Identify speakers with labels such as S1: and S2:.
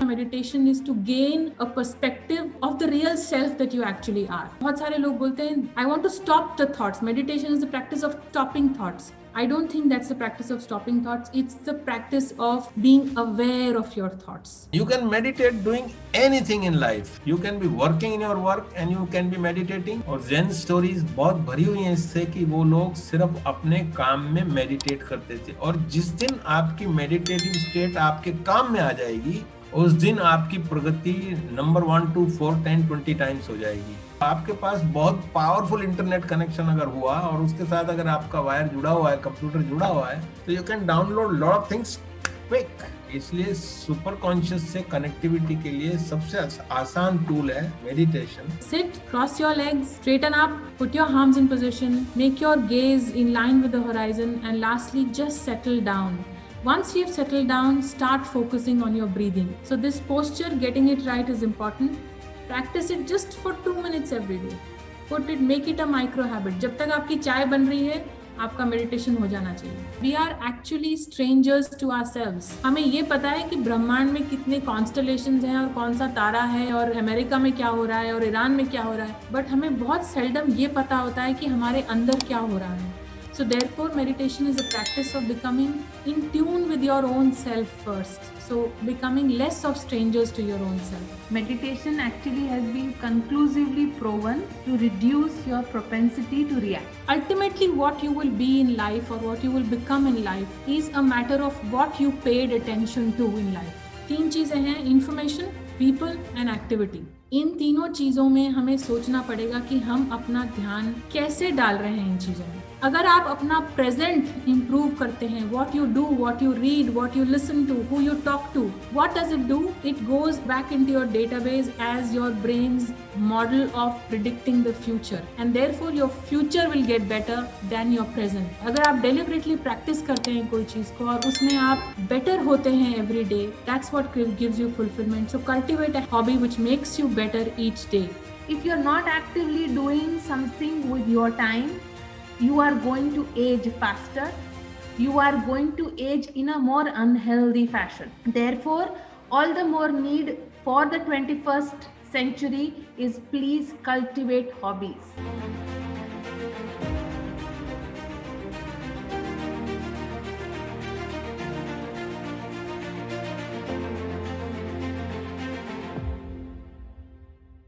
S1: meditation is to gain a perspective of the real self that you actually are. बहुत सारे लोग बोलते हैं I want to stop the thoughts. Meditation is the practice of stopping thoughts. I don't think that's the practice of stopping thoughts. It's the practice of being aware of your thoughts.
S2: You can meditate doing anything in life. You can be working in your work and you can be meditating. और Zen stories बहुत भरी हुई हैं इससे कि वो लोग सिर्फ अपने काम में मेडिटेट करते थे, और जिस दिन आपकी मेडिटेटिव स्टेट आपके काम में आ जाएगी, उस दिन आपकी प्रगति नंबर 1 2 4 10 20 टाइम्स हो जाएगी। आपके पास बहुत पावरफुल इंटरनेट कनेक्शन अगर हुआ और उसके साथ अगर आपका वायर जुड़ा हुआ है, कंप्यूटर जुड़ा हुआ है, तो you can download lot of things quick. इसलिए सुपर कॉन्शियस से कनेक्टिविटी के लिए सबसे आसान टूल है meditation.
S1: Sit, cross your legs, straighten up, put your arms in position, make your gaze in line with the horizon, and lastly, just settle down. Once you've settled down, start focusing on your breathing. So this posture, getting it right is important. Practice it just for 2 minutes every day. Make it a micro habit. जब तक आपकी चाय बन रही है, आपका meditation हो जाना चाहिए। We are actually strangers to ourselves. हमें ये पता है कि ब्रह्मांड में कितने कॉन्स्टलेशंस हैं और कौन सा तारा है और अमेरिका में क्या हो रहा है और ईरान में क्या हो रहा है, बट हमें बहुत सेल्डम ये पता होता है कि हमारे अंदर क्या हो रहा है। So therefore, meditation is a practice of becoming in tune with your own self first. So becoming less of strangers to your own self.
S3: Meditation actually has been conclusively proven to reduce your propensity to react.
S1: Ultimately, what you will be in life or what you will become in life is a matter of what you paid attention to in life. 3 चीजें हैं: information, people and activity. इन तीनों चीजों में हमें सोचना पड़ेगा कि हम अपना ध्यान कैसे डाल रहे हैं इन चीजों में। अगर आप अपना प्रेजेंट इंप्रूव करते हैं, what you do, what you read, what you listen to, who you talk to, what does it do? It goes back into your database as your brain's model of predicting the future, and therefore your future will get better than your present. अगर आप deliberately practice करते हैं कोई चीज को और उसमें आप बेटर होते हैं every day, that's what gives you fulfilment. So cultivate a hobby which makes you better each day.
S3: If you're not actively doing something with your time, you are going to age faster. You are going to age in a more unhealthy fashion. Therefore, all the more need for the 21st century is please cultivate hobbies.